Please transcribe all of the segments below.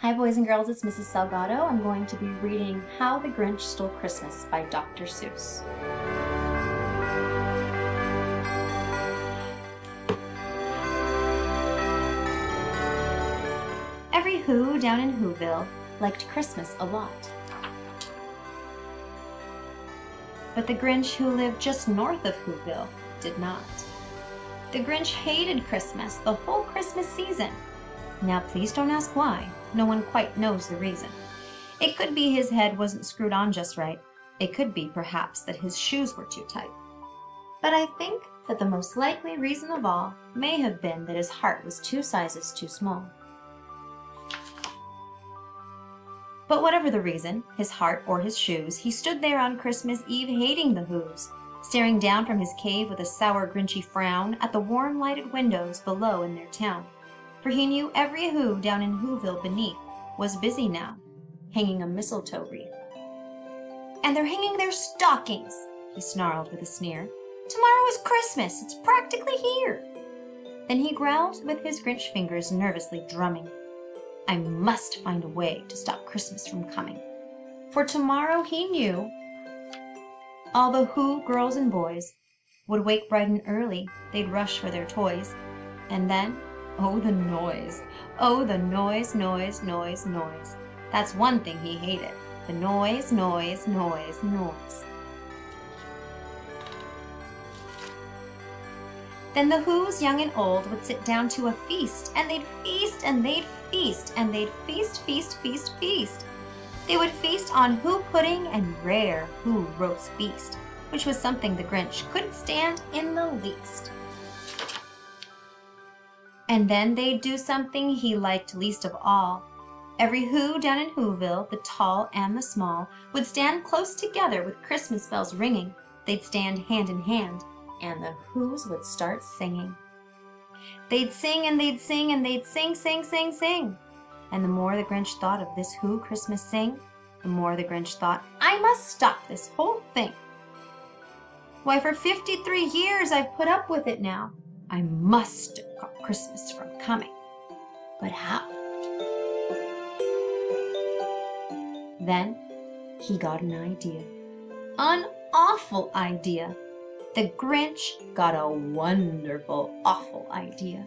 Hi boys and girls, it's Mrs. Salgado. I'm going to be reading How the Grinch Stole Christmas by Dr. Seuss. Every Who down in Whoville liked Christmas a lot. But the Grinch who lived just north of Whoville did not. The Grinch hated Christmas the whole Christmas season. Now please don't ask why. No one quite knows the reason. It could be his head wasn't screwed on just right. It could be, perhaps, that his shoes were too tight. But I think that the most likely reason of all may have been that his heart was 2 sizes too small. But whatever the reason, his heart or his shoes, he stood there on Christmas Eve hating the Whos, staring down from his cave with a sour, grinchy frown at the warm-lighted windows below in their town. For he knew every Who down in Whoville beneath was busy now, hanging a mistletoe wreath. "And they're hanging their stockings," he snarled with a sneer. "Tomorrow is Christmas, it's practically here." Then he growled with his Grinch fingers nervously drumming. I must find a way to stop Christmas from coming. For tomorrow, he knew, all the Who girls and boys would wake bright and early, they'd rush for their toys, and then, oh, the noise. Oh, the noise, noise, noise, noise. That's one thing he hated. The noise, noise, noise, noise. Then the Whos, young and old, would sit down to a feast, and they'd feast, and they'd feast, and they'd feast, feast, feast, feast. They would feast on Who pudding and rare Who roast beast, which was something the Grinch couldn't stand in the least. And then they'd do something he liked least of all. Every Who down in Whoville, the tall and the small, would stand close together with Christmas bells ringing. They'd stand hand in hand, and the Whos would start singing. They'd sing and they'd sing and they'd sing, sing, sing, sing. And the more the Grinch thought of this Who Christmas sing, the more the Grinch thought, I must stop this whole thing. Why, for 53 years I've put up with it now. I must stop Christmas from coming. But how? Then he got an idea. An awful idea. The Grinch got a wonderful, awful idea.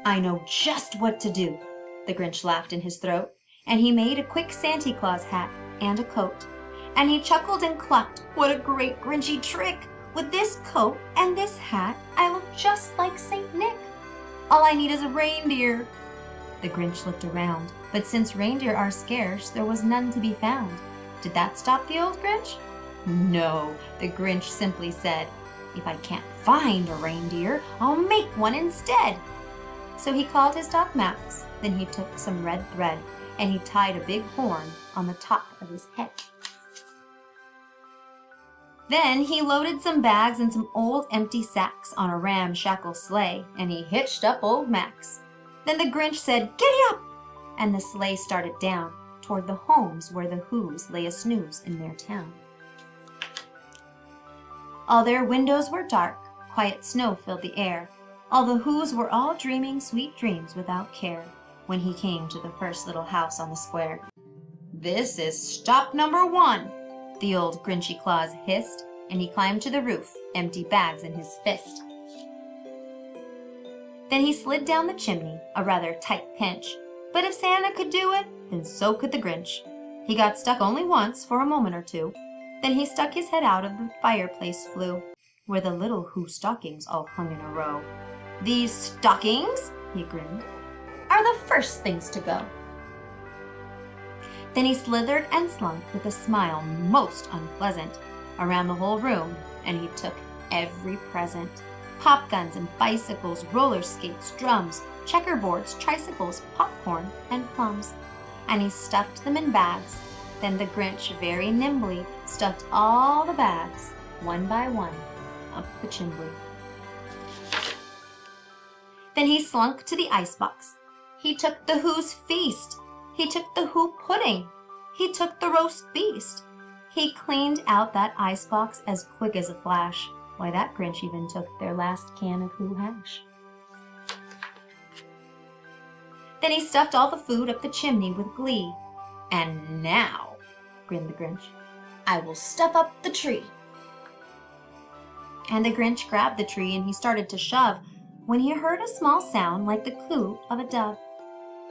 I know just what to do, the Grinch laughed in his throat, and he made a quick Santa Claus hat and a coat. And he chuckled and clucked, what a great Grinchy trick! With this coat and this hat, I look just like Saint Nick. All I need is a reindeer. The Grinch looked around, but since reindeer are scarce, there was none to be found. Did that stop the old Grinch? No, the Grinch simply said, if I can't find a reindeer, I'll make one instead. So he called his dog Max, then he took some red thread, and he tied a big horn on the top of his head. Then he loaded some bags and some old empty sacks on a ramshackle sleigh, and he hitched up old Max. Then the Grinch said, "Giddy up!" and the sleigh started down toward the homes where the Whos lay a snooze in their town. All their windows were dark, quiet snow filled the air. All the Whos were all dreaming sweet dreams without care when he came to the first little house on the square. "This is stop number 1, the old Grinchy Claus hissed, and he climbed to the roof, empty bags in his fist. Then he slid down the chimney, a rather tight pinch, but if Santa could do it, then so could the Grinch. He got stuck only once for a moment or two. Then he stuck his head out of the fireplace flue, where the little Who stockings all hung in a row. "These stockings," he grinned, "are the first things to go." Then he slithered and slunk with a smile most unpleasant around the whole room, and he took every present. Pop guns and bicycles, roller skates, drums, checkerboards, tricycles, popcorn, and plums. And he stuffed them in bags. Then the Grinch very nimbly stuffed all the bags, one by one, up the chimney. Then he slunk to the icebox. He took the Who's feast. He took the Who pudding. He took the roast beast. He cleaned out that icebox as quick as a flash. Why, that Grinch even took their last can of Who hash. Then he stuffed all the food up the chimney with glee. "And now," grinned the Grinch, "I will stuff up the tree." And the Grinch grabbed the tree and he started to shove when he heard a small sound like the coo of a dove.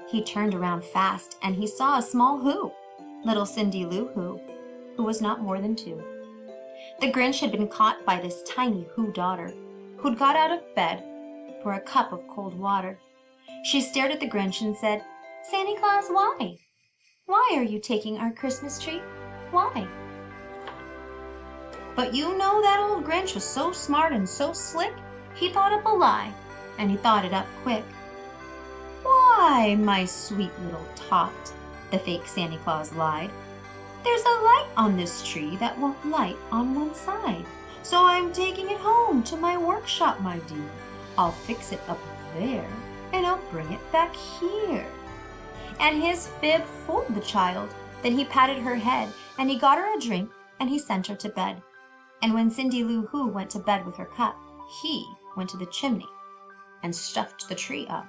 He turned around fast and he saw a small Who, little Cindy Lou who was not more than 2. The Grinch had been caught by this tiny Who daughter, who'd got out of bed for a cup of cold water. She stared at the Grinch and said, "Santa Claus, why? Why are you taking our Christmas tree? Why?" But you know that old Grinch was so smart and so slick, he thought up a lie, and he thought it up quick. "Why, my sweet little tot," the fake Santa Claus lied, "there's a light on this tree that won't light on one side. So I'm taking it home to my workshop, my dear. I'll fix it up there, and I'll bring it back here." And his fib fooled the child. Then he patted her head, and he got her a drink, and he sent her to bed. And when Cindy Lou Who went to bed with her cup, he went to the chimney and stuffed the tree up.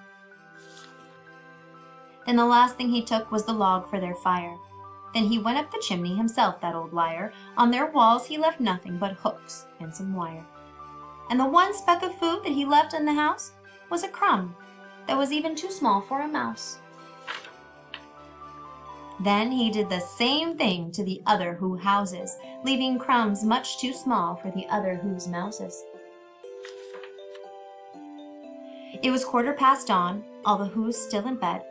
Then the last thing he took was the log for their fire. Then he went up the chimney himself, that old liar. On their walls he left nothing but hooks and some wire. And the one speck of food that he left in the house was a crumb that was even too small for a mouse. Then he did the same thing to the other Who houses, leaving crumbs much too small for the other Who's mouses. It was 1/4 dawn, all the Who's still in bed,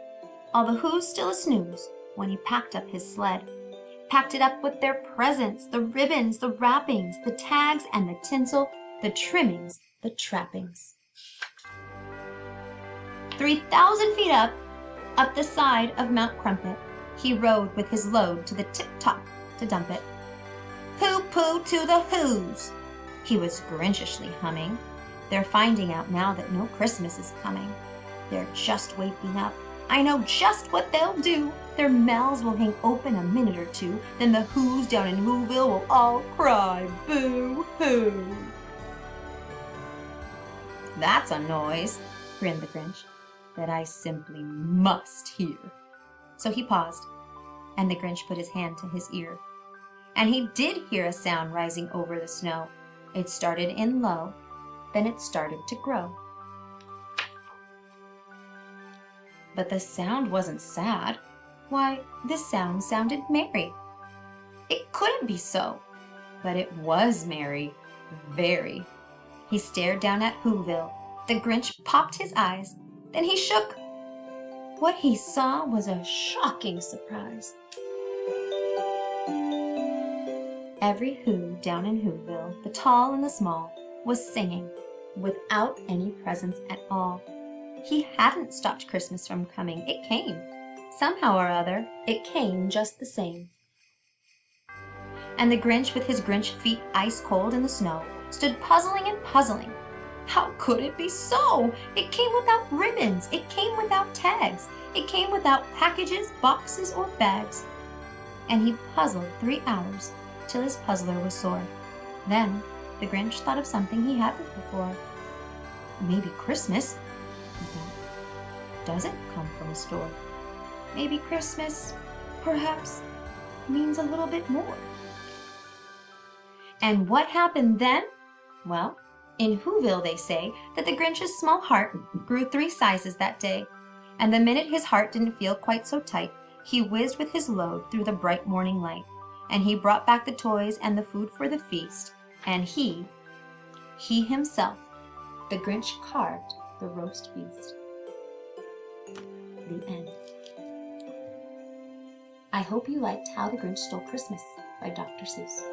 all the Who's still a snooze, when he packed up his sled. Packed it up with their presents, the ribbons, the wrappings, the tags and the tinsel, the trimmings, the trappings. 3,000 feet up the side of Mount Crumpet, he rode with his load to the tip-top to dump it. "Pooh-pooh to the Who's," he was Grinchishly humming. "They're finding out now that no Christmas is coming. They're just waking up. I know just what they'll do. Their mouths will hang open a minute or two. Then the Who's down in Whoville will all cry, boo-hoo." "That's a noise," grinned the Grinch, "that I simply must hear." So he paused, and the Grinch put his hand to his ear. And he did hear a sound rising over the snow. It started in low, then it started to grow. But the sound wasn't sad. Why, this sound sounded merry. It couldn't be so, but it was merry, very. He stared down at Whoville. The Grinch popped his eyes, then he shook. What he saw was a shocking surprise. Every Who down in Whoville, the tall and the small, was singing without any presents at all. He hadn't stopped Christmas from coming. It came. Somehow or other, it came just the same. And the Grinch, with his Grinch feet ice cold in the snow, stood puzzling and puzzling. How could it be so? It came without ribbons. It came without tags. It came without packages, boxes, or bags. And he puzzled 3 hours till his puzzler was sore. Then the Grinch thought of something he hadn't before. Maybe Christmas, he thought, doesn't come from a store. Maybe Christmas, perhaps, means a little bit more. And what happened then? Well, in Whoville they say that the Grinch's small heart grew 3 sizes that day. And the minute his heart didn't feel quite so tight, he whizzed with his load through the bright morning light. And he brought back the toys and the food for the feast. And he himself, the Grinch, carved the roast beast. The end. I hope you liked How the Grinch Stole Christmas by Dr. Seuss.